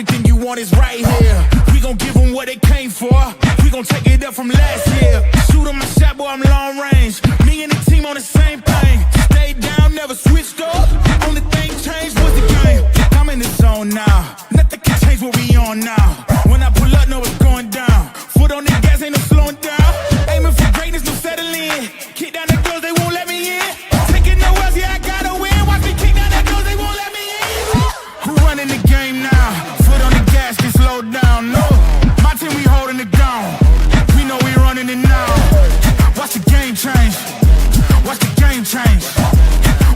Everything you want is right here. We gon' give them what they came for. We gon' take it up from last year. Shoot 'em a shot, boy, I'm long range. Me and the team on the same thing. Stayed down, never switched up. Only thing changed was the game. I'm in the zone now. Nothing can change what we on now. When I pull up, know it's going down. Foot on the gas, ain't no slowing down. Aiming for greatness, no settling. Kick down the doors, they won't let me in. Taking no else, yeah, I gotta win. Watch me kick down the doors, they won't let me in. Who running the game now? Foot on the gas, can slow down. No, my team, we holding it down. We know we running it now. Watch the game change. Watch the game change.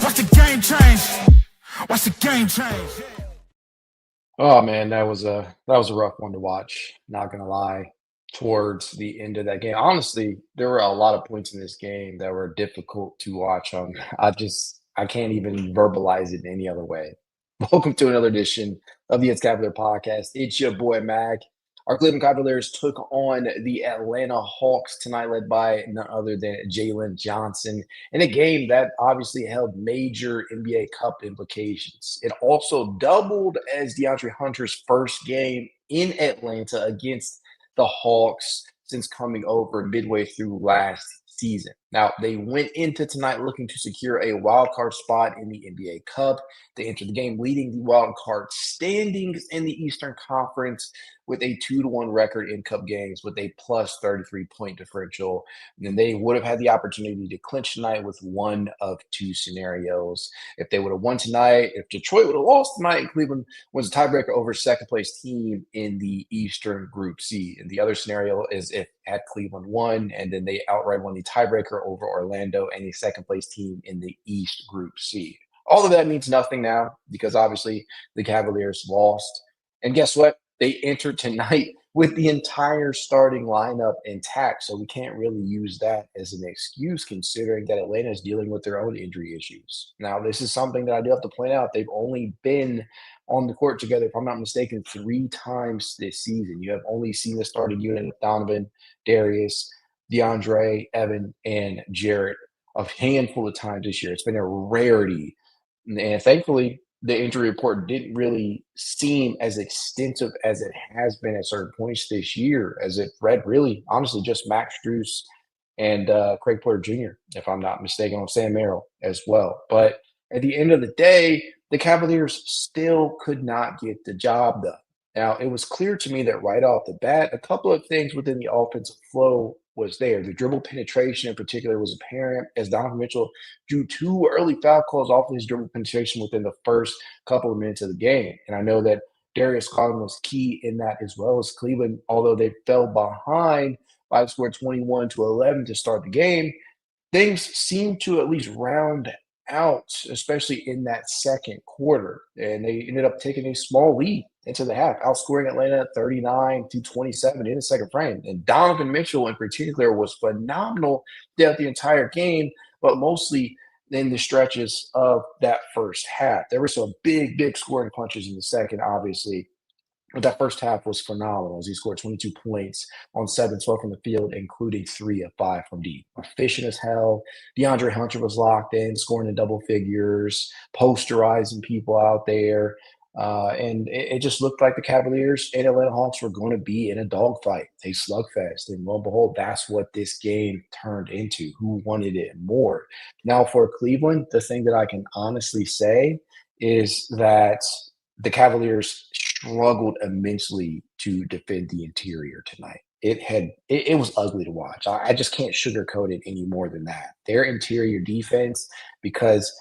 Watch the game change. Watch the game change. Oh man, that was a rough one to watch. Not gonna lie. Towards the end of that game, honestly, there were a lot of points in this game that were difficult to watch. I can't even verbalize it any other way. Welcome to another edition of the It's Cavalier podcast. It's your boy Mac. Our Cleveland Cavaliers took on the Atlanta Hawks tonight, led by none other than Jalen Johnson, in a game that obviously held major NBA Cup implications. It also doubled as DeAndre Hunter's first game in Atlanta against the Hawks since coming over midway through last season. Now, they went into tonight looking to secure a wild card spot in the NBA Cup. They entered the game leading the wild card standings in the Eastern Conference with a 2-1 record in Cup games with a plus 33-point differential. And then they would have had the opportunity to clinch tonight with one of two scenarios. If they would have won tonight, if Detroit would have lost tonight, Cleveland was a tiebreaker over second-place team in the Eastern Group C. And the other scenario is if had Cleveland won and then they outright won the tiebreaker over Orlando and a second-place team in the East Group C. All of that means nothing now because obviously the Cavaliers lost. And guess what? They entered tonight with the entire starting lineup intact, so we can't really use that as an excuse considering that Atlanta is dealing with their own injury issues. Now, this is something that I do have to point out. They've only been on the court together, if I'm not mistaken, 3 times this season. You have only seen the starting unit of Donovan, Darius, DeAndre, Evan, and Jarrett a handful of times this year. It's been a rarity. And thankfully, the injury report didn't really seem as extensive as it has been at certain points this year, as it read really, honestly, just Max Strus and Craig Porter Jr., if I'm not mistaken, on Sam Merrill as well. But at the end of the day, the Cavaliers still could not get the job done. Now, it was clear to me that right off the bat, a couple of things within the offensive flow was there. The dribble penetration in particular was apparent as Donovan Mitchell drew 2 early foul calls off of his dribble penetration within the first couple of minutes of the game. And I know that Darius Garland was key in that as well as Cleveland, although they fell behind by the score 21-11 to start the game. Things seemed to at least round out, especially in that second quarter. And they ended up taking a small lead into the half, outscoring Atlanta 39-27 in the second frame. And Donovan Mitchell in particular was phenomenal throughout the entire game, but mostly in the stretches of that first half. There were some big scoring punches in the second, obviously. But that first half was phenomenal as he scored 22 points on 7-12 from the field, including 3 of 5 from deep. Efficient as hell. DeAndre Hunter was locked in, scoring in double figures, posterizing people out there. And it just looked like the Cavaliers and Atlanta Hawks were going to be in a dogfight, a slugfest. And lo and behold, that's what this game turned into. Who wanted it more? Now for Cleveland, the thing that I can honestly say is that the Cavaliers struggled immensely to defend the interior tonight. It was ugly to watch. I just can't sugarcoat it any more than that. Their interior defense, because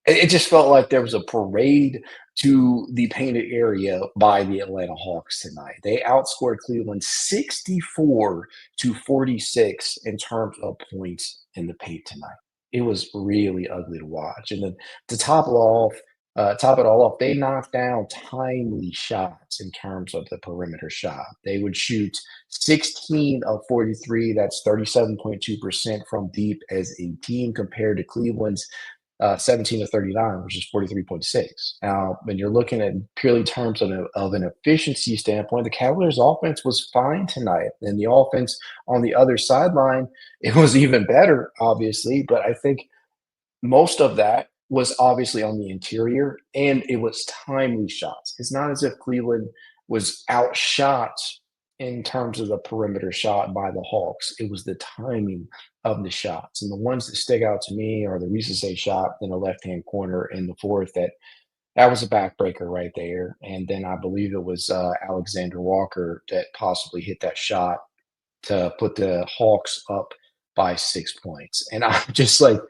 it just felt like there was a parade to the painted area by the Atlanta Hawks tonight. They outscored Cleveland 64-46 in terms of points in the paint tonight. It was really ugly to watch. And then to top it all off, they knocked down timely shots in terms of the perimeter shot. They would shoot 16 of 43. That's 37.2% from deep as a team compared to Cleveland's 17 of 39, which is 43.6. Now, when you're looking at purely terms of an efficiency standpoint, the Cavaliers' offense was fine tonight. And the offense on the other sideline, it was even better, obviously. But I think most of that was obviously on the interior, and it was timely shots. It's not as if Cleveland was outshot in terms of the perimeter shot by the Hawks. It was the timing of the shots. And the ones that stick out to me are the Reese shot in the left-hand corner in the fourth that was a backbreaker right there. And then I believe it was Alexander Walker that possibly hit that shot to put the Hawks up by 6 points. And I'm just like,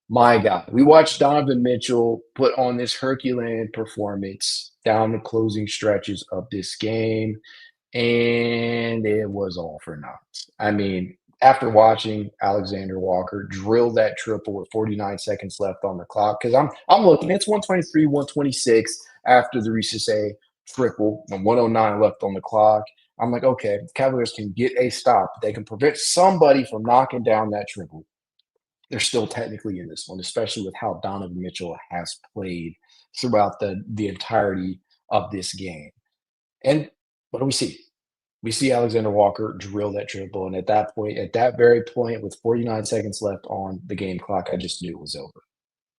my God, we watched Donovan Mitchell put on this Herculean performance down the closing stretches of this game, and it was all for naught. I mean, after watching Alexander Walker drill that triple with 49 seconds left on the clock, because I'm looking, it's 123, 126 after the Reese triple and 109 left on the clock. I'm like, okay, Cavaliers can get a stop. They can prevent somebody from knocking down that triple. They're still technically in this one, especially with how Donovan Mitchell has played throughout the entirety of this game. And what do we see? We see Alexander Walker drill that triple. And at that point, at that very point, with 49 seconds left on the game clock, I just knew it was over.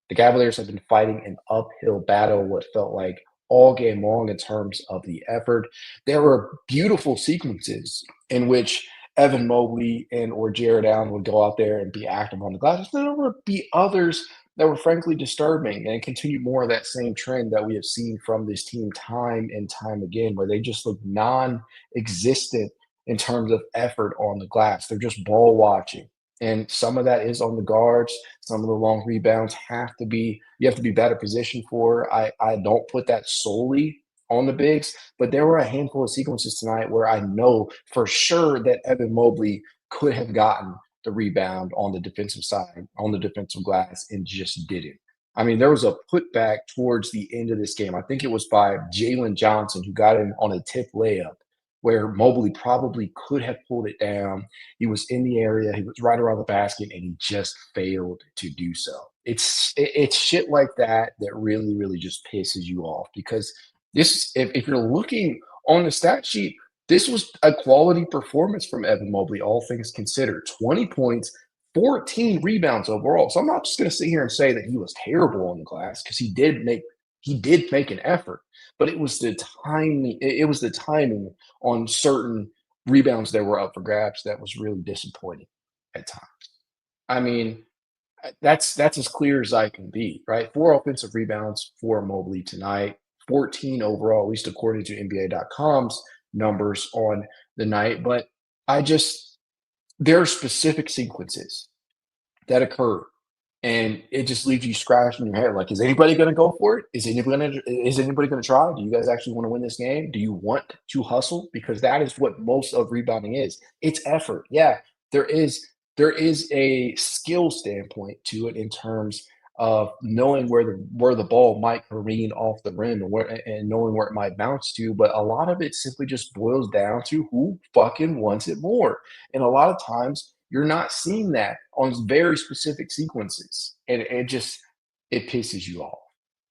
The Cavaliers have been fighting an uphill battle, what felt like all game long in terms of the effort. There were beautiful sequences in which Evan Mobley and or Jarrett Allen would go out there and be active on the glass. There would be others that were frankly disturbing and continue more of that same trend that we have seen from this team time and time again, where they just look non-existent in terms of effort on the glass. They're just ball watching. And some of that is on the guards. Some of the long rebounds you have to be better positioned for. I don't put that solely on the bigs, but there were a handful of sequences tonight where I know for sure that Evan Mobley could have gotten the rebound on the defensive side, on the defensive glass, and just didn't. I mean, there was a putback towards the end of this game. I think it was by Jalen Johnson, who got in on a tip layup, where Mobley probably could have pulled it down. He was in the area, he was right around the basket, and he just failed to do so. It's shit like that that really, really just pisses you off, because this, if you're looking on the stat sheet, this was a quality performance from Evan Mobley, all things considered. 20 points, 14 rebounds overall. So I'm not just going to sit here and say that he was terrible on the glass, because he did make an effort, but it was the timing. It was the timing on certain rebounds that were up for grabs that was really disappointing at times. I mean, that's as clear as I can be, right? 4 offensive rebounds for Mobley tonight, 14 overall, at least according to NBA.com's numbers on the night. But there are specific sequences that occur, and it just leaves you scratching your head. Like, is anybody going to go for it? Is anybody going to try? Do you guys actually want to win this game? Do you want to hustle? Because that is what most of rebounding is. It's effort. Yeah, there is a skill standpoint to it in terms of knowing where the ball might careen off the rim and knowing where it might bounce to. But a lot of it simply just boils down to who fucking wants it more. And a lot of times you're not seeing that on very specific sequences. And it pisses you off.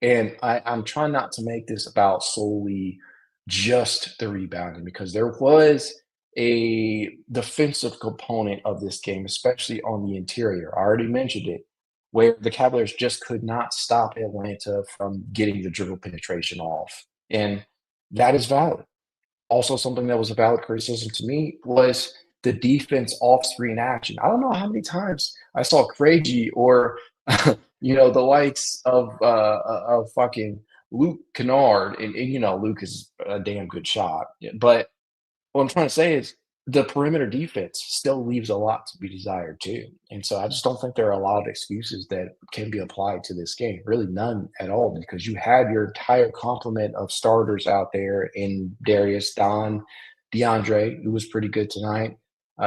And I'm trying not to make this about solely just the rebounding, because there was a defensive component of this game, especially on the interior. I already mentioned it, where the Cavaliers just could not stop Atlanta from getting the dribble penetration off. And that is valid. Also, something that was a valid criticism to me was the defense off-screen action. I don't know how many times I saw Craigie or the likes of fucking Luke Kennard, and Luke is a damn good shot. But what I'm trying to say is the perimeter defense still leaves a lot to be desired too. And so I just don't think there are a lot of excuses that can be applied to this game. Really none at all, because you had your entire complement of starters out there in Darius, DeAndre, who was pretty good tonight,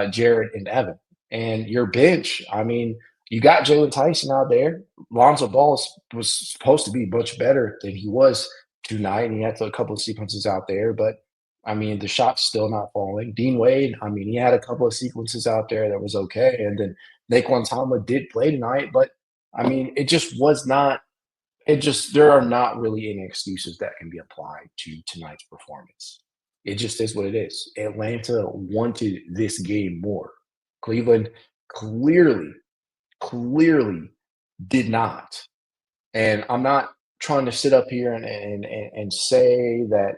Jarrett, and Evan. And your bench, I mean, you got Jalen Tyson out there. Lonzo Ball was supposed to be much better than he was tonight, and he had a couple of sequences out there, but I mean, the shot's still not falling. Dean Wade, I mean, he had a couple of sequences out there that was okay. And then Naquan Thomas did play tonight, but I mean, there are not really any excuses that can be applied to tonight's performance. It just is what it is. Atlanta wanted this game more. Cleveland clearly did not. And I'm not trying to sit up here and say that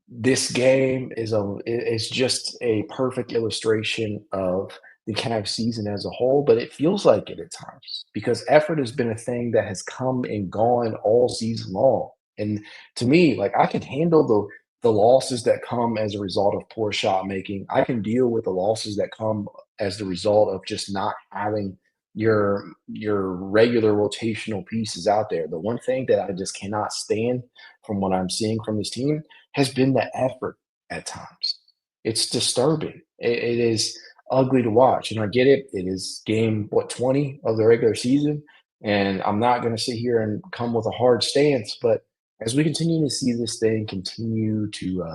this game is just a perfect illustration of the Cavs season as a whole, but it feels like it at times because effort has been a thing that has come and gone all season long. And to me, like I can handle the losses that come as a result of poor shot making. I can deal with the losses that come as the result of just not having your regular rotational pieces out there. The one thing that I just cannot stand from what I'm seeing from this team has been the effort at times. It's disturbing. It is ugly to watch, and I get it. It is game, what, 20 of the regular season, and I'm not going to sit here and come with a hard stance, but as we continue to see this thing continue to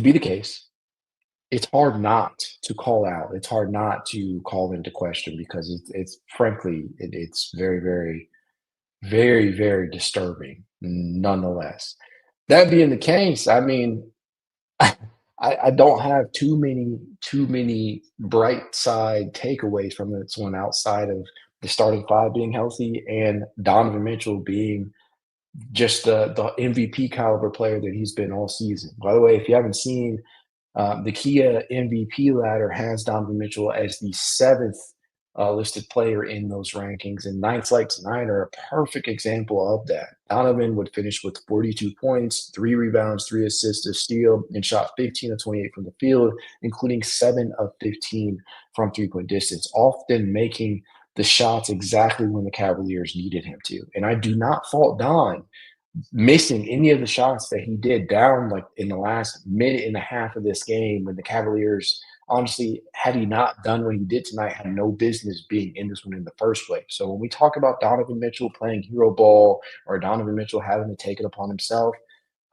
be the case, it's hard not to call out. It's hard not to call into question because it's frankly, it's very, very, very, very disturbing nonetheless. That being the case, I mean, I don't have too many bright side takeaways from this one outside of the starting five being healthy and Donovan Mitchell being just the MVP caliber player that he's been all season. By the way, if you haven't seen the Kia MVP ladder has Donovan Mitchell as the seventh listed player in those rankings, and nights like tonight are a perfect example of that. Donovan would finish with 42 points, 3 rebounds, 3 assists, a steal, and shot 15 of 28 from the field, including 7 of 15 from three-point distance, often making the shots exactly when the Cavaliers needed him to. And I do not fault Don missing any of the shots that he did down like in the last minute and a half of this game when the Cavaliers, honestly, had he not done what he did tonight, had no business being in this one in the first place. So when we talk about Donovan Mitchell playing hero ball or Donovan Mitchell having to take it upon himself,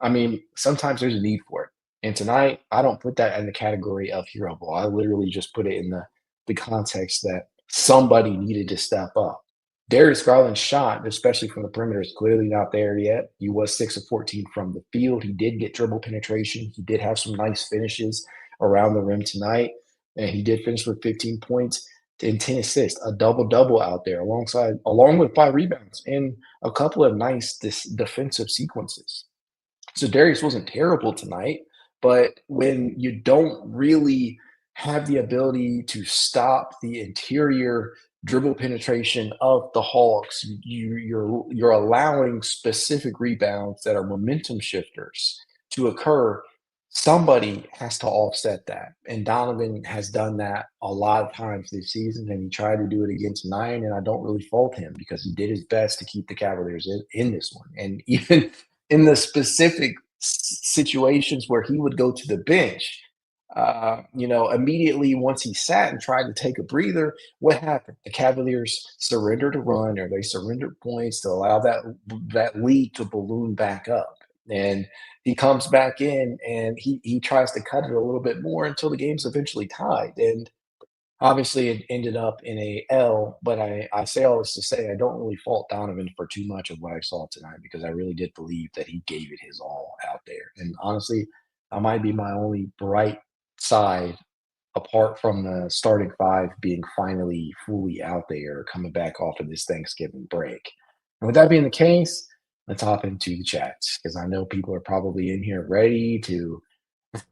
I mean, sometimes there's a need for it. And tonight, I don't put that in the category of hero ball. I literally just put it in the context that somebody needed to step up. Darius Garland's shot, especially from the perimeter, is clearly not there yet. He was 6 of 14 from the field. He did get dribble penetration. He did have some nice finishes around the rim tonight, and he did finish with 15 points and 10 assists, a double-double out there along with 5 rebounds and a couple of nice defensive sequences. So Darius wasn't terrible tonight, but when you don't really have the ability to stop the interior dribble penetration of the Hawks, you're allowing specific rebounds that are momentum shifters to occur. Somebody has to offset that, and Donovan has done that a lot of times this season, and he tried to do it again tonight. And I don't really fault him because he did his best to keep the Cavaliers in this one, and even in the specific situations where he would go to the bench, immediately once he sat and tried to take a breather, what happened? The Cavaliers surrendered a run or they surrendered points to allow that lead to balloon back up. And he comes back in and he tries to cut it a little bit more until the game's eventually tied. And obviously, it ended up in a L, but I say all this to say I don't really fault Donovan for too much of what I saw tonight because I really did believe that he gave it his all out there. And honestly, that might be my only bright side apart from the starting five being finally fully out there coming back off of this Thanksgiving break. And with that being the case, let's hop into the chats because I know people are probably in here ready to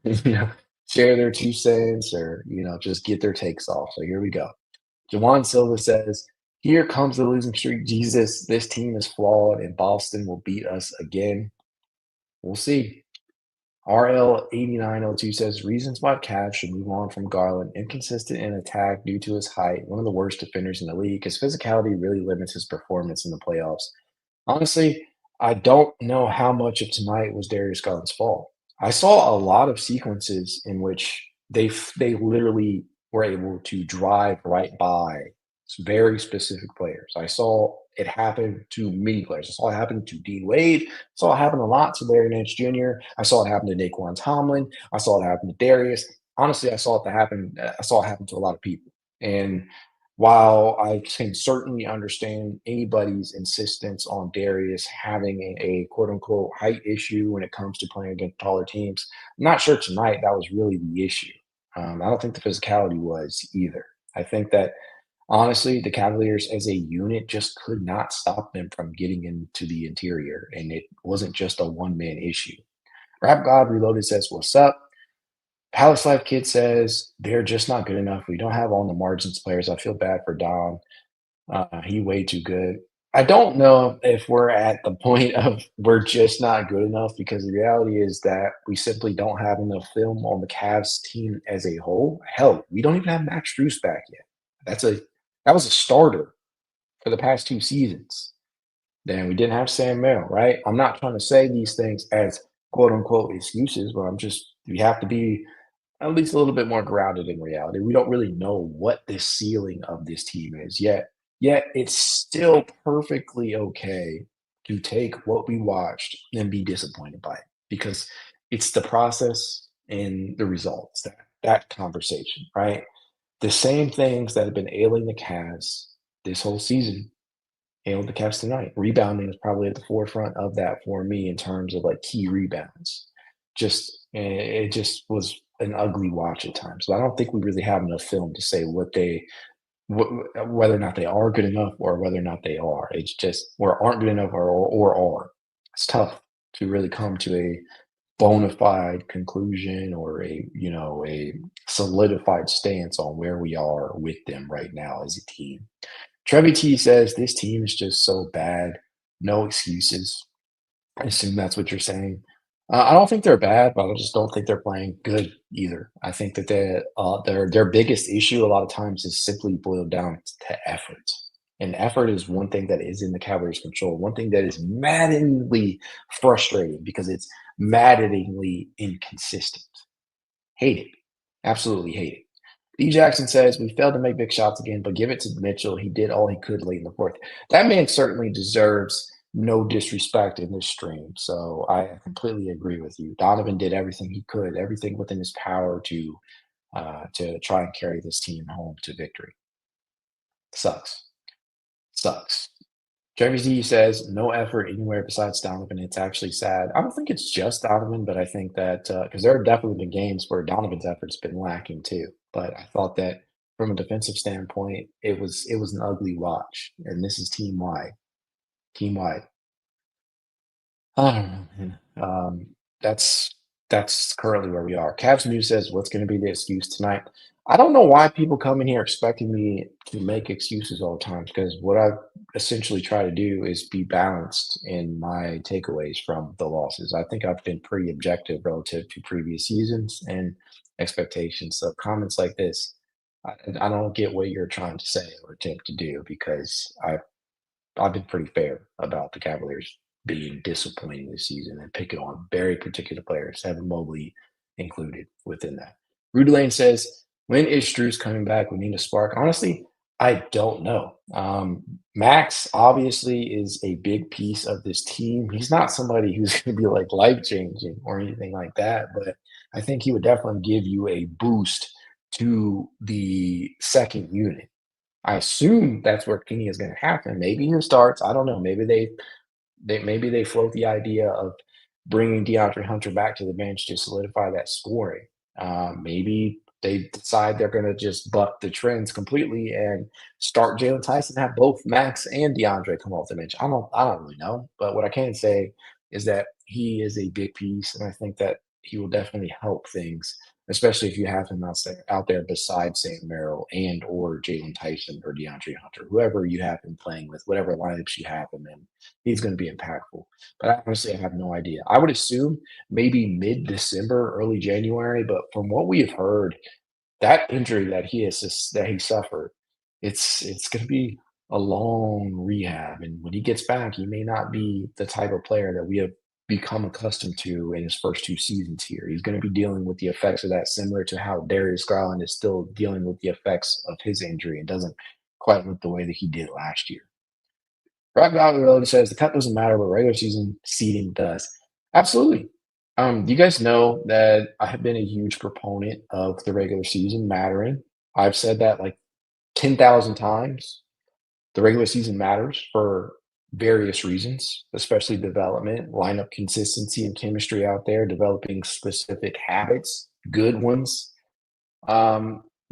you know, share their 2 cents or, just get their takes off. So here we go. Jawan Silva says, here comes the losing streak. Jesus, this team is flawed and Boston will beat us again. We'll see. RL8902 says, reasons why Cavs should move on from Garland. Inconsistent in attack due to his height. One of the worst defenders in the league. His physicality really limits his performance in the playoffs. Honestly, I don't know how much of tonight was Darius Garland's fault. I saw a lot of sequences in which they literally were able to drive right by some very specific players. I saw it happen to many players. I saw it happen to Dean Wade. I saw it happen a lot to Larry Nance Jr. I saw it happen to Naquan Tomlin. I saw it happen to Darius. Honestly, I saw it happen to a lot of people. And while I can certainly understand anybody's insistence on Darius having a quote unquote height issue when it comes to playing against taller teams, I'm not sure tonight that was really the issue. I don't think the physicality was either. I think that Honestly, the Cavaliers as a unit just could not stop them from getting into the interior, and it wasn't just a one-man issue. Rap God Reloaded says, "What's up?" Palace Life Kid says, "They're just not good enough. We don't have on the margins players. I feel bad for Dom. He way too good." I don't know if we're at the point of we're just not good enough because the reality is that we simply don't have enough film on the Cavs team as a whole. Hell, we don't even have Max Strus back yet. That's a that was a starter for the past 2 seasons. Then we didn't have Sam Merrill, right? I'm not trying to say these things as quote unquote excuses, but we have to be at least a little bit more grounded in reality. We don't really know what the ceiling of this team is yet it's still perfectly okay to take what we watched and be disappointed by it because it's the process and the results that conversation, right? The same things that have been ailing the Cavs this whole season ailed the Cavs tonight. Rebounding is probably at the forefront of that for me in terms of like key rebounds. It just was an ugly watch at times. So I don't think we really have enough film to say whether or not they are good enough or whether or not they are. It's just or aren't good enough or are. It's tough to really come to a bona fide conclusion or a solidified stance on where we are with them right now as a team. Trevi T says this team is just so bad. No excuses. I assume that's what you're saying. I don't think they're bad, but I just don't think they're playing good either. I think that their biggest issue a lot of times is simply boiled down to effort. And effort is one thing that is in the Cavaliers' control. One thing that is maddeningly frustrating because it's maddeningly inconsistent. Hate it. Absolutely hate it. E. Jackson says, "We failed to make big shots again, but give it to Mitchell. He did all he could late in the fourth." That man certainly deserves no disrespect in this stream. So I completely agree with you. Donovan did everything he could, everything within his power to try and carry this team home to victory. Sucks. Sucks. Jeremy Z says, "No effort anywhere besides Donovan. It's actually sad." I don't think it's just Donovan, but I think that because there have definitely been games where Donovan's effort's been lacking too. But I thought that from a defensive standpoint, it was an ugly watch, and this is team wide. Team wide. I don't know, man. That's currently where we are. Cavs News says, "What's going to be the excuse tonight?" I don't know why people come in here expecting me to make excuses all the time because what I essentially try to do is be balanced in my takeaways from the losses. I think I've been pretty objective relative to previous seasons and expectations. So comments like this, I don't get what you're trying to say or attempt to do because I've been pretty fair about the Cavaliers being disappointing this season and picking on very particular players, having Mobley included within that. Rudy Lane says, "When is Strus coming back? We need a spark." Honestly, I don't know. Max obviously is a big piece of this team. He's not somebody who's going to be like life changing or anything like that, but I think he would definitely give you a boost to the second unit. I assume that's where Kenny is going to happen. Maybe he starts. I don't know. Maybe they float the idea of bringing DeAndre Hunter back to the bench to solidify that scoring. Maybe they decide they're going to just buck the trends completely and start Jalen Tyson, have both Max and DeAndre come off the bench. I don't really know, but what I can say is that he is a big piece, and I think that he will definitely help things, especially if you have him out there besides Sam Merrill and or Jalen Tyson or DeAndre Hunter, whoever you have him playing with, whatever lineups you have him in, he's going to be impactful. But honestly, I have no idea. I would assume maybe mid-December, early January, but from what we have heard, that injury that he suffered, it's going to be a long rehab, and when he gets back, he may not be the type of player that we have become accustomed to in his first 2 seasons here. He's going to be dealing with the effects of that, similar to how Darius Garland is still dealing with the effects of his injury and doesn't quite look the way that he did last year. Rock Value says the cut doesn't matter, but regular season seeding does. Absolutely. Do you guys know that I have been a huge proponent of the regular season mattering? I've said that like 10,000 times. The regular season matters for various reasons, especially development, lineup consistency and chemistry out there, developing specific habits, good ones.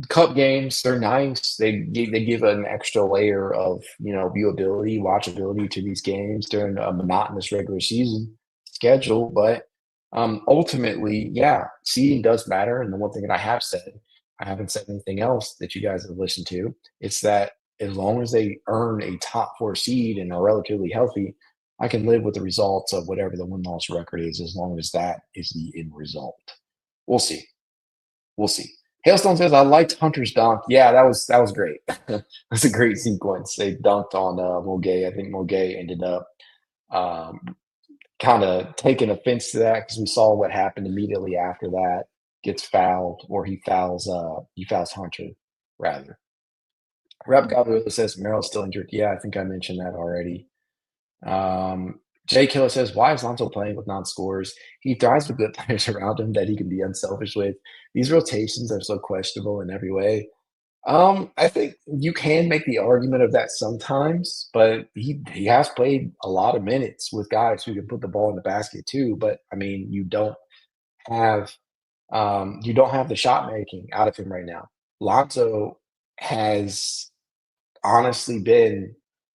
Cup games, they're nice. They give an extra layer of, viewability, watchability to these games during a monotonous regular season schedule. But ultimately, yeah, seeding does matter. And the one thing that I have said, I haven't said anything else that you guys have listened to. It's that as long as they earn a top four seed and are relatively healthy, I can live with the results of whatever the win-loss record is, as long as that is the end result. We'll see. We'll see. Hailstone says, I liked Hunter's dunk. Yeah, that was great. That's a great sequence. They dunked on Mogay. I think Mogay ended up kind of taking offense to that because we saw what happened immediately after that. Gets fouled, or he fouls Hunter rather. Rep Gabriel says Merrill's still injured. Yeah, I think I mentioned that already. Jay Killer says, why is Lonzo playing with non-scorers? He thrives with good players around him that he can be unselfish with. These rotations are so questionable in every way. I think you can make the argument of that sometimes, but he has played a lot of minutes with guys who can put the ball in the basket too. But I mean, have you don't have the shot making out of him right now. Lonzo has honestly been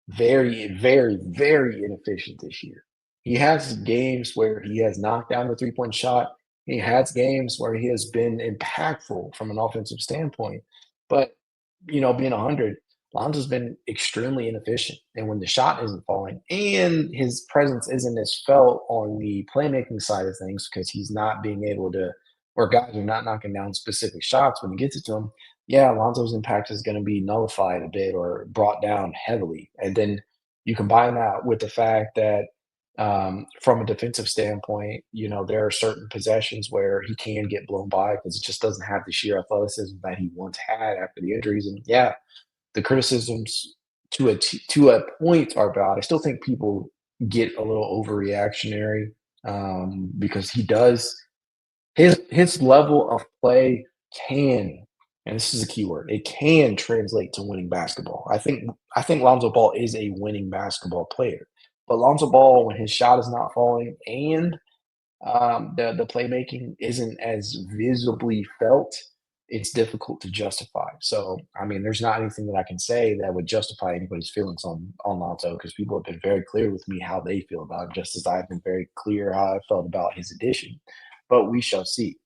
very, very, very inefficient this year. He has games where he has knocked down the three-point shot. He has games where he has been impactful from an offensive standpoint. But, being 100, Lonzo's been extremely inefficient. And when the shot isn't falling and his presence isn't as felt on the playmaking side of things because he's not being able to, or guys are not knocking down specific shots when he gets it to him, yeah, Lonzo's impact is going to be nullified a bit or brought down heavily. And then you combine that with the fact that from a defensive standpoint, there are certain possessions where he can get blown by because it just doesn't have the sheer athleticism that he once had after the injuries. And yeah, the criticisms to a point are valid. I still think people get a little overreactionary because he does his level of play can, and this is a key word, it can translate to winning basketball. I think Lonzo Ball is a winning basketball player. But Lonzo Ball, when his shot is not falling and the playmaking isn't as visibly felt, it's difficult to justify. So, I mean, there's not anything that I can say that would justify anybody's feelings on Lonzo because people have been very clear with me how they feel about him, just as I've been very clear how I felt about his addition. But we shall see.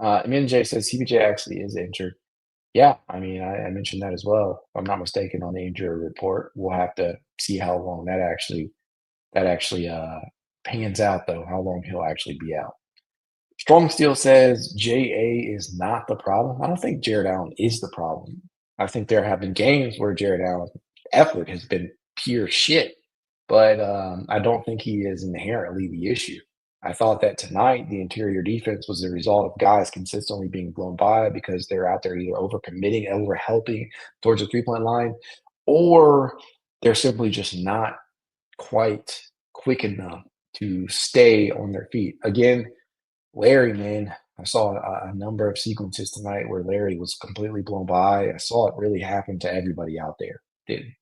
MNJ says CBJ actually is injured. Yeah, I mean, I mentioned that as well. If I'm not mistaken on the injury report. We'll have to see how long that actually pans out, though, how long he'll actually be out. Strong Steel says JA is not the problem. I don't think Jarrett Allen is the problem. I think there have been games where Jarrett Allen's effort has been pure shit, but I don't think he is inherently the issue. I thought that tonight the interior defense was the result of guys consistently being blown by because they're out there either overcommitting, over helping towards the three-point line, or they're simply just not quite quick enough to stay on their feet. Again, Larry, man, I saw a number of sequences tonight where Larry was completely blown by. I saw it really happen to everybody out there.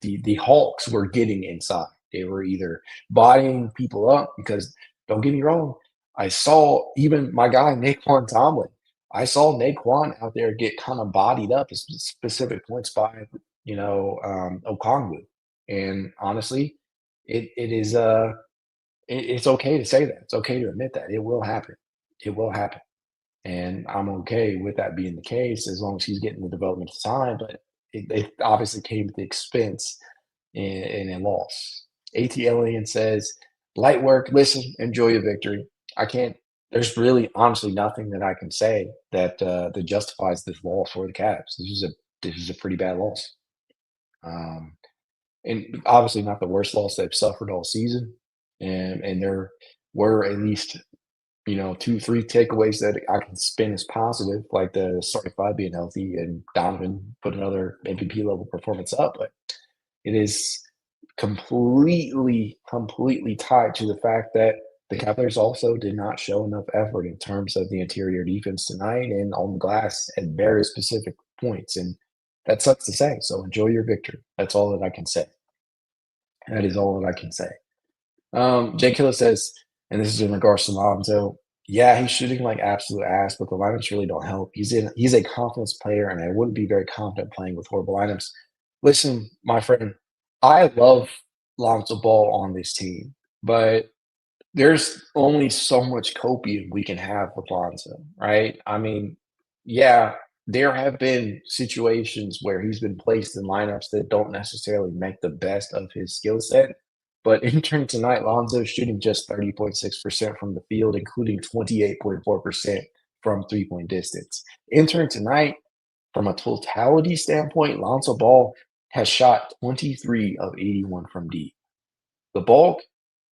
The Hawks were getting inside. They were either bodying people up because, don't get me wrong, I saw even my guy, Naquan Tomlin. I saw Naquan out there get kind of bodied up at specific points by, Okongwu. And honestly, it is it's okay to say that. It's okay to admit that. It will happen. It will happen. And I'm okay with that being the case as long as he's getting the developmental time. But it obviously came at the expense in a loss. AT Alien says, light work, listen, enjoy your victory. I can't, there's really honestly nothing that I can say that justifies this loss for the Cavs. This is a pretty bad loss. Um, and obviously not the worst loss they've suffered all season. And there were at least 2, 3 takeaways that I can spin as positive, like the starting five being healthy and Donovan put another MVP level performance up. But it is completely, completely tied to the fact that the Cavaliers also did not show enough effort in terms of the interior defense tonight and on the glass at very specific points. And that sucks to say. So enjoy your victory. That's all that I can say. That is all that I can say. Jay Killer says, and this is in regards to Lonzo, Yeah, he's shooting like absolute ass, but the lineups really don't help. He's a confidence player, and I wouldn't be very confident playing with horrible lineups. Listen, my friend, I love Lonzo Ball on this team, but there's only so much copium we can have with Lonzo, right? I mean, yeah, there have been situations where he's been placed in lineups that don't necessarily make the best of his skill set. But entering tonight, Lonzo's shooting just 30.6% from the field, including 28.4% from three-point distance. Entering tonight, from a totality standpoint, Lonzo Ball has shot 23 of 81 from deep. The bulk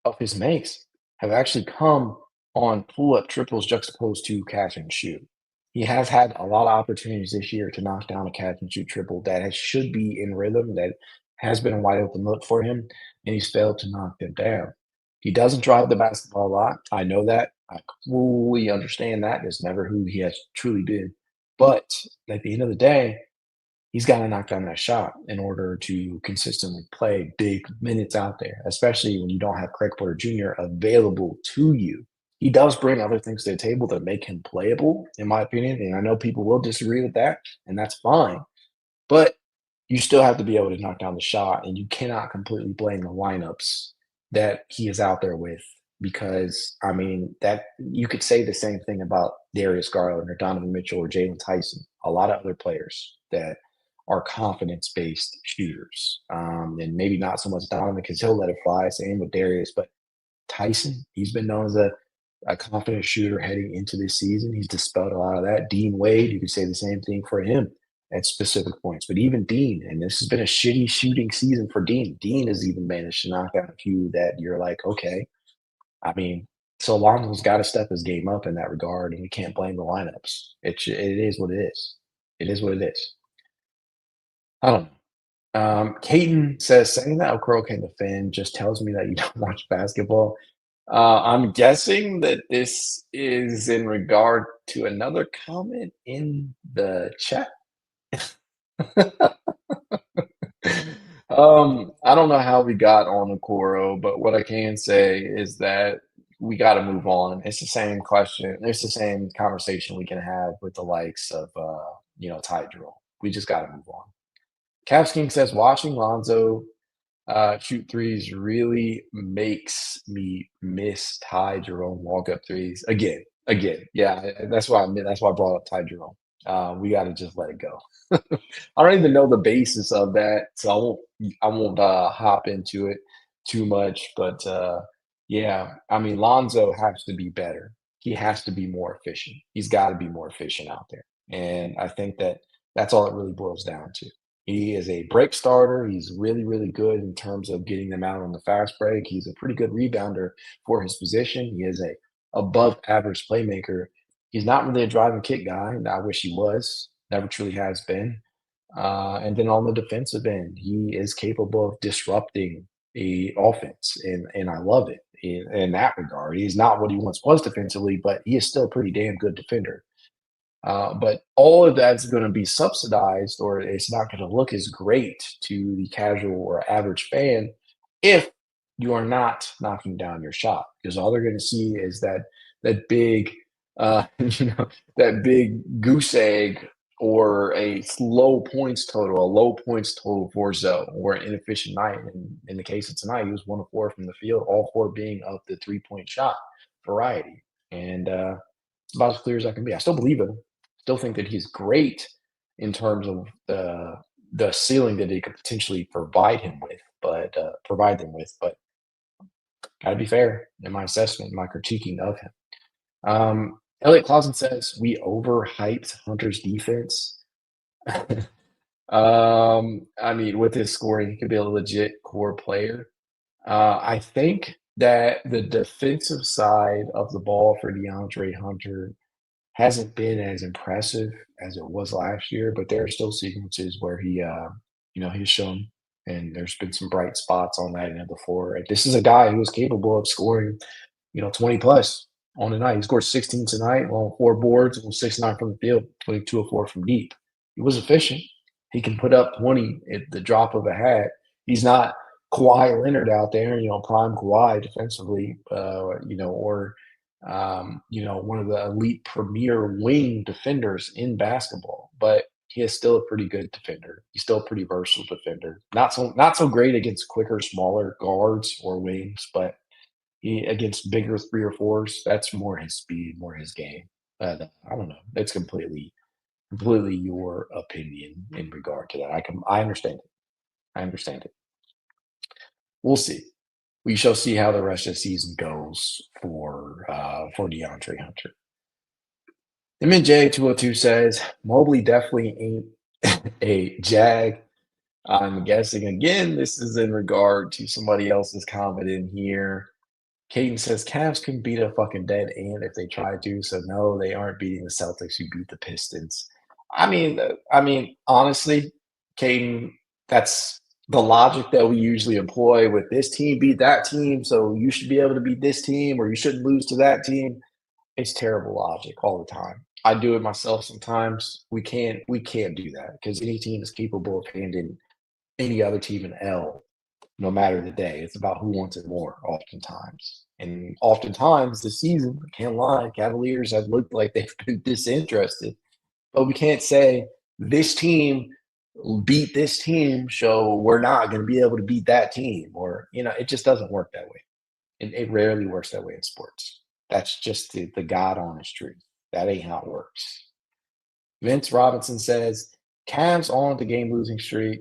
of his makes have actually come on pull-up triples juxtaposed to catch and shoot. He has had a lot of opportunities this year to knock down a catch and shoot triple should be in rhythm, that has been a wide open look for him, and he's failed to knock them down. He doesn't drive the basketball a lot. I know that. I fully understand that. It's never who he has truly been. But at the end of the day, he's got to knock down that shot in order to consistently play big minutes out there, especially when you don't have Craig Porter Jr. available to you. He does bring other things to the table that make him playable, in my opinion. And I know people will disagree with that, and that's fine. But you still have to be able to knock down the shot, and you cannot completely blame the lineups that he is out there with because, I mean, that you could say the same thing about Darius Garland or Donovan Mitchell or Jalen Tyson, a lot of other players that are confidence-based shooters. And maybe not so much Donovan because he'll let it fly, same with Darius, but Tyson, he's been known as a confident shooter heading into this season. He's dispelled a lot of that. Dean Wade, you could say the same thing for him at specific points. But even Dean, and this has been a shitty shooting season for Dean. Dean has even managed to knock down a few that you're like, okay. I mean, so Lonzo's got to step his game up in that regard, and we can't blame the lineups. It is what it is. It is what it is. I don't know. Caden says saying that Okoro can defend just tells me that you don't watch basketball. I'm guessing that this is in regard to another comment in the chat. I don't know how we got on Okoro, but what I can say is that we got to move on. It's the same question. It's the same conversation we can have with the likes of, Ty Drill. We just got to move on. Caps King says watching Lonzo shoot threes really makes me miss Ty Jerome walk-up threes again. Yeah, that's why that's why I brought up Ty Jerome. We got to just let it go. I don't even know the basis of that, so I won't hop into it too much. But yeah, I mean Lonzo has to be better. He has to be more efficient. He's got to be more efficient out there, and I think that's all it really boils down to. He is a break starter. He's really, really good in terms of getting them out on the fast break. He's a pretty good rebounder for his position. He is a above average playmaker. He's not really a drive and kick guy. And I wish he was. Never truly has been. And then on the defensive end, he is capable of disrupting the offense, and I love it in that regard. He's not what he once was defensively, but he is still a pretty damn good defender. But all of that's going to be subsidized, or it's not going to look as great to the casual or average fan if you are not knocking down your shot, because all they're going to see is that big, that big goose egg or a low points total for Zoe, or an inefficient night. And in the case of tonight, he was 1 of 4 from the field, all 4 being of the 3-point shot variety. And it's about as clear as I can be. I still believe him. Still think that he's great in terms of the ceiling that he could potentially provide them with, but gotta be fair in my assessment, my critiquing of him. Elliot Clausen says we overhyped Hunter's defense. I mean, with his scoring, he could be a legit core player. I think that the defensive side of the ball for DeAndre Hunter hasn't been as impressive as it was last year, but there are still sequences where he's shown, and there's been some bright spots on that end of the floor. And this is a guy who is capable of scoring, 20 plus on the night. He scored 16 tonight on 4 boards and 6-9 from the field, 22 of 4 from deep. He was efficient. He can put up 20 at the drop of a hat. He's not Kawhi Leonard out there, prime Kawhi defensively, or one of the elite premier wing defenders in basketball, but he is still a pretty good defender. He's still a pretty versatile defender. Not so great against quicker, smaller guards or wings, but he against bigger 3 or 4s, that's more his speed, more his game. But I don't know. It's completely your opinion in regard to that. I understand it. I understand it. We'll see. We shall see how the rest of the season goes for DeAndre Hunter. MNJ202 says Mobley definitely ain't a Jag. I'm guessing again this is in regard to somebody else's comment in here. Caden says Cavs can beat a fucking dead ant if they try to. So no, they aren't beating the Celtics who beat the Pistons. I mean, honestly, Caden, that's the logic that we usually employ with this team beat that team, so you should be able to beat this team, or you shouldn't lose to that team. It's terrible logic all the time. I do it myself sometimes. We can't do that because any team is capable of handing any other team an L, no matter the day. It's about who wants it more, oftentimes. And oftentimes this season, I can't lie, Cavaliers have looked like they've been disinterested. But we can't say this team beat this team, so we're not going to be able to beat that team. Or, it just doesn't work that way. It rarely works that way in sports. That's just the God honest truth. That ain't how it works. Vince Robinson says, Cavs on the game losing streak.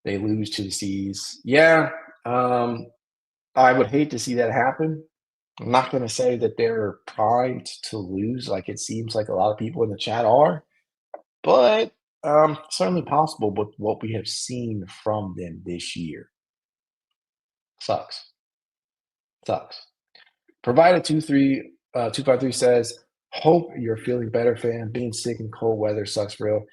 They lose to the C's. Yeah, I would hate to see that happen. I'm not going to say that they're primed to lose like it seems like a lot of people in the chat are, but certainly possible with what we have seen from them this year. Sucks. Provided 253 says, hope you're feeling better, fam. Being sick in cold weather sucks real.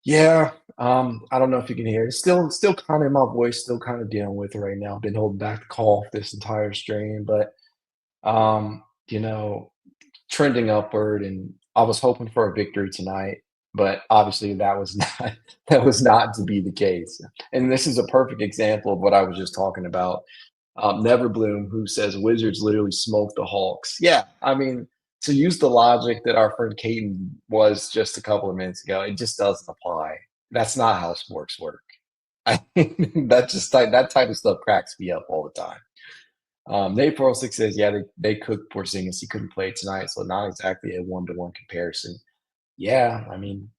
Yeah, I don't know if you can hear it. It's still kind of in my voice, still kind of dealing with it right now. I've been holding back the cough this entire stream, but trending upward, and I was hoping for a victory tonight, but obviously that was not to be the case. And this is a perfect example of what I was just talking about. Never Bloom, who says Wizards literally smoked the Hawks. Yeah, I mean, to use the logic that our friend Caden was just a couple of minutes ago, it just doesn't apply. That's not how sports work. That type of stuff cracks me up all the time. Nate 406 says, yeah, they cooked Porzingis. He couldn't play tonight, so not exactly a one-to-one comparison. Yeah, I mean,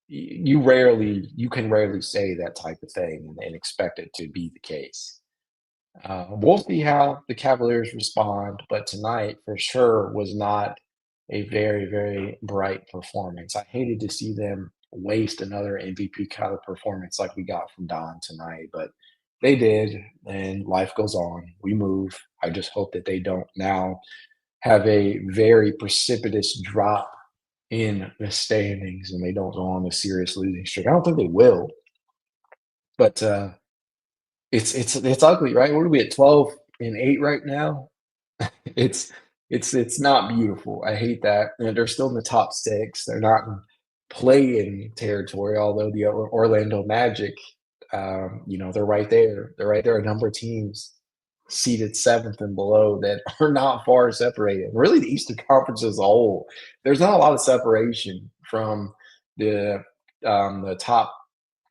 you can rarely say that type of thing and expect it to be the case. We'll see how the Cavaliers respond, but tonight for sure was not a very, very bright performance. I hated to see them waste another MVP kind of performance like we got from Don tonight, but they did, and life goes on. We move. I just hope that they don't now have a very precipitous drop in the standings and they don't go on a serious losing streak. I don't think they will, but it's ugly, right? What are we at 12-8 right now? It's not beautiful. I hate that. And they're still in the top 6. They're not in play-in territory, although the Orlando Magic, they're right there. They're right there. A number of teams seated 7th and below that are not far separated. Really, the Eastern Conference as a whole, there's not a lot of separation from the top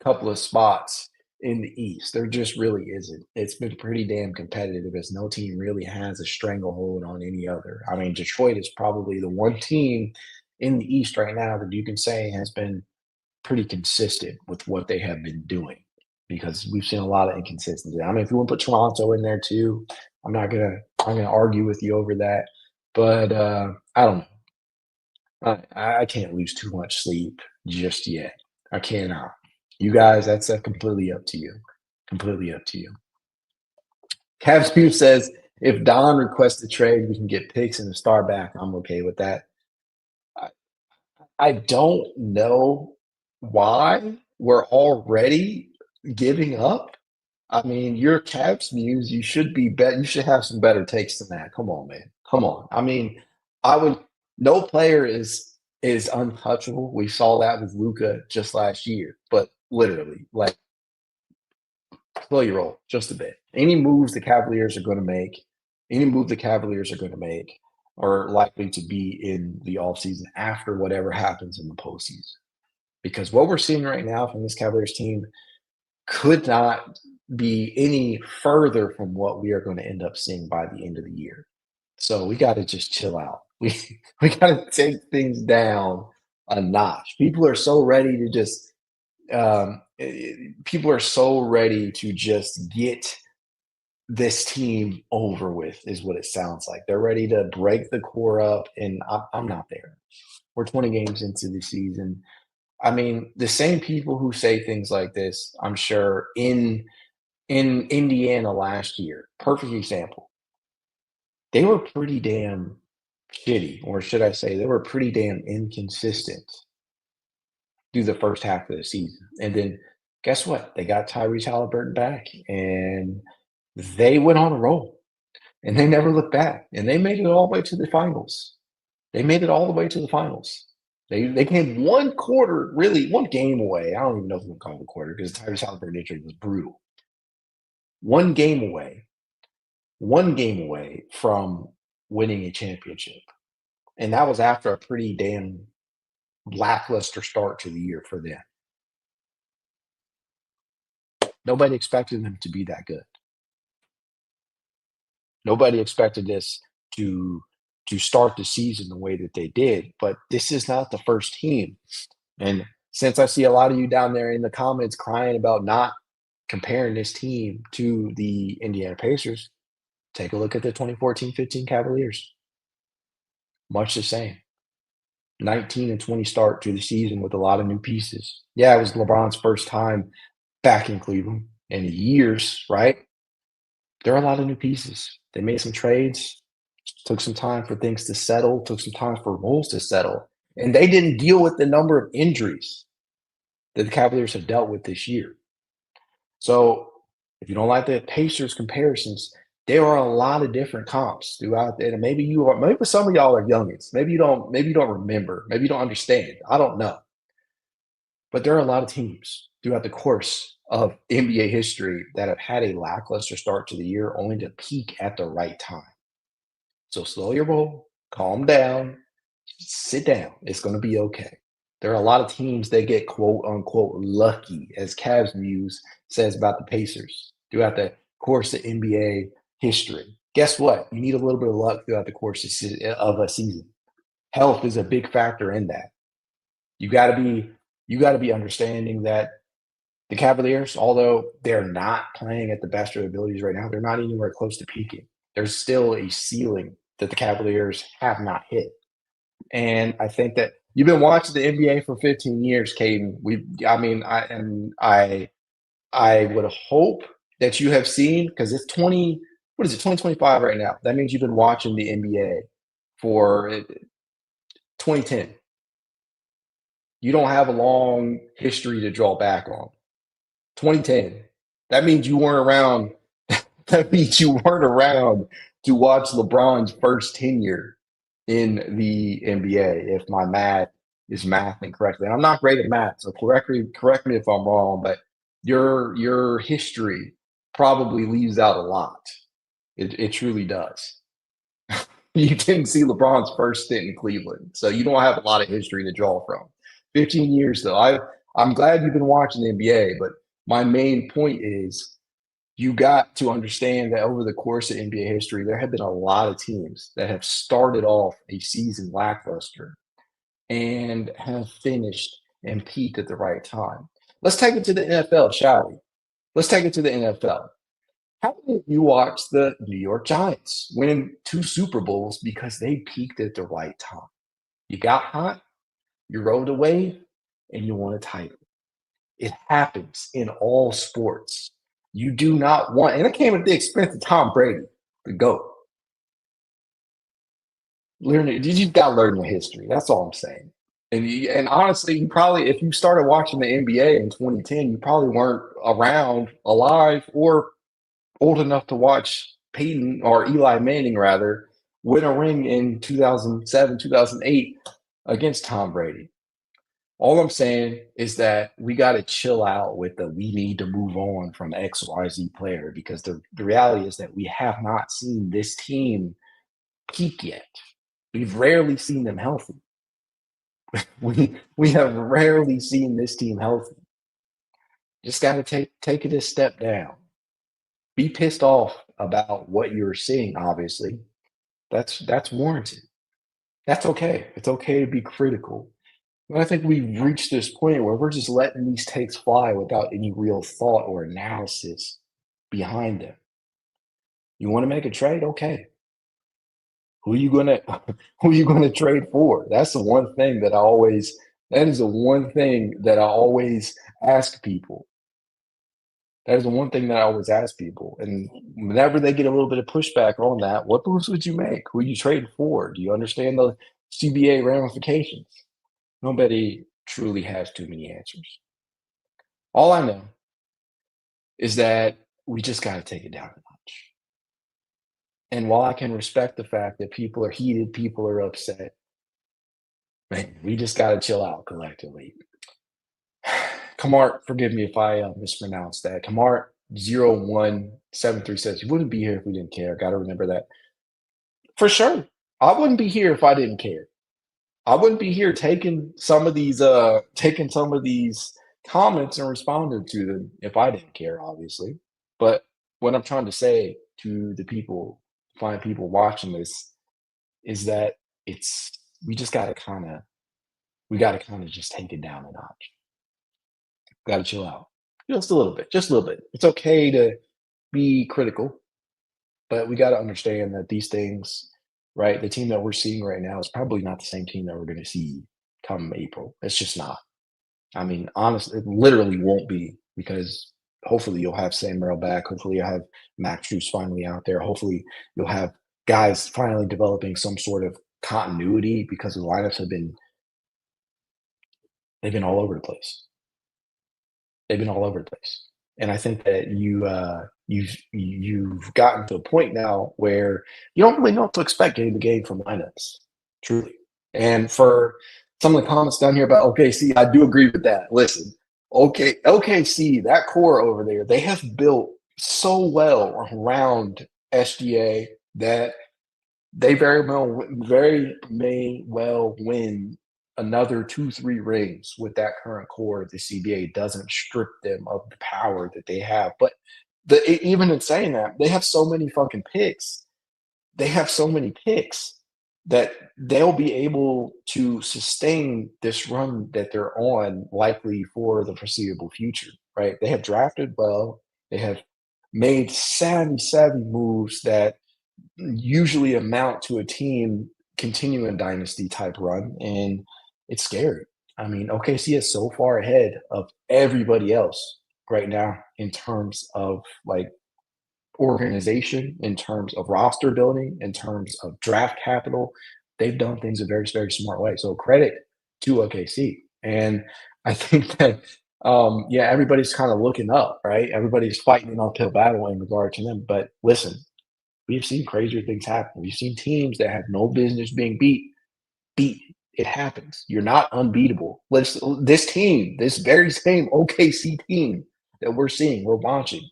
couple of spots in the East. There just really isn't. It's been pretty damn competitive as no team really has a stranglehold on any other. I mean, Detroit is probably the one team in the East right now that you can say has been pretty consistent with what they have been doing because we've seen a lot of inconsistency. I mean, if you want to put Toronto in there too, I'm gonna argue with you over that. But I don't know. I can't lose too much sleep just yet. I cannot. You guys, that's completely up to you. Completely up to you. Cavs Pew says, if Don requests a trade, we can get picks and a star back. I'm okay with that. I don't know why we're already giving up. I mean, your Cavs Muse, you should have some better takes than that. Come on, man. Come on. I mean, no player is untouchable. We saw that with Luka just last year, but literally, like, slow your roll just a bit. Any move the Cavaliers are going to make, are likely to be in the offseason after whatever happens in the postseason. Because what we're seeing right now from this Cavaliers team could not be any further from what we are going to end up seeing by the end of the year. So we got to just chill out. We got to take things down a notch. People are so ready to just people are so ready to just get this team over with, is what it sounds like. They're ready to break the core up, and I'm not there. We're 20 games into the season. I mean, the same people who say things like this, I'm sure, in Indiana last year, perfect example. They were pretty damn shitty, or should I say, they were pretty damn inconsistent through the first half of the season. And then guess what? They got Tyrese Halliburton back, and they went on a roll, and they never looked back, and they made it all the way to the finals. They made it all the way to the finals. They came one quarter, really one game away. I don't even know if we can call it a quarter because Tyrese Halliburton injury was brutal. One game away from winning a championship. And that was after a pretty damn lackluster start to the year for them. Nobody expected them to be that good. Nobody expected this to start the season the way that they did, but this is not the first team. And since I see a lot of you down there in the comments crying about not comparing this team to the Indiana Pacers, take a look at the 2014-15 Cavaliers. Much the same. 19-20 start to the season with a lot of new pieces. Yeah, it was LeBron's first time back in Cleveland in years, right? There are a lot of new pieces. They made some trades, took some time for things to settle, took some time for roles to settle. And they didn't deal with the number of injuries that the Cavaliers have dealt with this year. So if you don't like the Pacers comparisons, there are a lot of different comps throughout there. And maybe some of y'all are youngins. Maybe you don't remember. Maybe you don't understand. I don't know. But there are a lot of teams throughout the course of NBA history that have had a lackluster start to the year only to peak at the right time. So slow your roll, calm down, sit down. It's going to be okay. There are a lot of teams that get quote unquote lucky, as Cavs Muse says about the Pacers throughout the course of NBA history. Guess what? You need a little bit of luck throughout the course of a season. Health is a big factor in that. You got to be understanding that the Cavaliers, although they're not playing at the best of their abilities right now, they're not anywhere close to peaking. There's still a ceiling that the Cavaliers have not hit. And I think that you've been watching the NBA for 15 years, Caden. I would hope that you have seen, because it's 2025 right now. That means you've been watching the NBA for 2010. You don't have a long history to draw back on. 2010. That means you weren't around. That means you weren't around to watch LeBron's first tenure in the NBA, if my math is mathing correctly. And I'm not great at math, so correct me if I'm wrong, but your history probably leaves out a lot. It truly does. You didn't see LeBron's first stint in Cleveland, so you don't have a lot of history to draw from. 15 years, though. I'm glad you've been watching the NBA, but my main point is you got to understand that over the course of NBA history, there have been a lot of teams that have started off a season lackluster and have finished and peaked at the right time. Let's take it to the NFL, shall we? Let's take it to the NFL. How did you watch the New York Giants win 2 Super Bowls because they peaked at the right time? You got hot, you rode a wave, and you won a title. It happens in all sports. You do not want, and it came at the expense of Tom Brady, the GOAT. You just got to learn the history. That's all I'm saying. And honestly, you probably, if you started watching the NBA in 2010, you probably weren't around, alive, or old enough to watch Peyton or Eli Manning, rather, win a ring in 2007, 2008 against Tom Brady. All I'm saying is that we got to chill out with we need to move on from XYZ player, because the reality is that we have not seen this team peak yet. We've rarely seen them healthy. We have rarely seen this team healthy. Just got to take it a step down. Be pissed off about what you're seeing, obviously. That's warranted. That's okay. It's okay to be critical. But I think we've reached this point where we're just letting these takes fly without any real thought or analysis behind them. You want to make a trade? Okay. Who are you gonna who are you gonna trade for? That's the one thing that is the one thing that I always ask people. That is the one thing that I always ask people. And whenever they get a little bit of pushback on that, what moves would you make? Who you trade for? Do you understand the CBA ramifications? Nobody truly has too many answers. All I know is that we just got to take it down a notch. And while I can respect the fact that people are heated, people are upset, man, we just got to chill out collectively. Kamart, forgive me if I mispronounced that. Kamart0173 says, "You wouldn't be here if we didn't care." Got to remember that. For sure. I wouldn't be here if I didn't care. I wouldn't be here taking some of these comments and responding to them if I didn't care, obviously. But what I'm trying to say to the people, find people watching this, is that it's we just gotta kinda we gotta kinda just take it down a notch. Gotta chill out. Just a little bit, just a little bit. It's okay to be critical, but we gotta understand that these things, right? The team that we're seeing right now is probably not the same team that we're gonna see come April. It's just not. I mean, honestly, it literally won't be because hopefully you'll have Sam Merrill back. Hopefully you'll have Max Strus finally out there. Hopefully you'll have guys finally developing some sort of continuity because the lineups they've been all over the place. They've been all over the place. And I think that you've gotten to a point now where you don't really know what to expect game to game from lineups, truly. And for some of the comments down here about OKC, I do agree with that. Listen, OKC, that core over there, they have built so well around SGA that they very may well win another 2-3 rings with that current core if the CBA doesn't strip them of the power that they have. But even in saying that, they have so many fucking picks. They have so many picks that they'll be able to sustain this run that they're on likely for the foreseeable future, right? They have drafted well. They have made savvy moves that usually amount to a team continuing dynasty type run, and it's scary. I mean, OKC is so far ahead of everybody else right now in terms of like organization, in terms of roster building, in terms of draft capital. They've done things a very, very smart way. So credit to OKC. And I think that yeah, everybody's kind of looking up, right? Everybody's fighting an uphill battle in regard to them. But listen, we've seen crazier things happen. We've seen teams that have no business being beat. It happens. You're not unbeatable. This team, this very same OKC team that we're watching,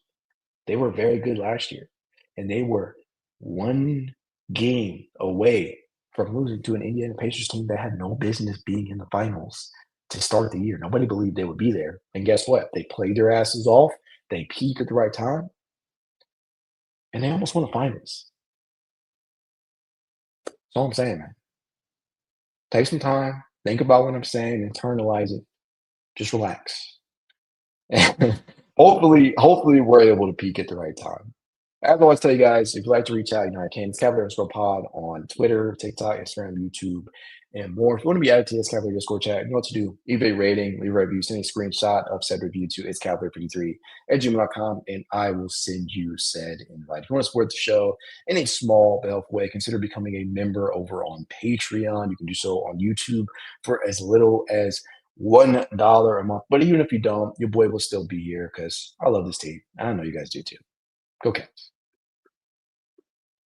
they were very good last year. And they were one game away from losing to an Indiana Pacers team that had no business being in the finals to start the year. Nobody believed they would be there. And guess what? They played their asses off. They peaked at the right time. And they almost won the finals. That's all I'm saying, man. Take some time, think about what I'm saying, internalize it, just relax. And hopefully we're able to peak at the right time. As I always tell you guys, if you'd like to reach out, you know I can. It's Cavalier_pod on Twitter, TikTok, Instagram, YouTube, and more. If you want to be added to this Cavalier Discord chat, you know what to do. Leave a rating, leave a review, send a screenshot of said review to it's Cavalier53@gmail.com, and I will send you said invite. If you want to support the show in a small but helpful way, consider becoming a member over on Patreon. You can do so on YouTube for as little as $1 a month. But even if you don't, your boy will still be here because I love this team. I know you guys do too. Go Cavs.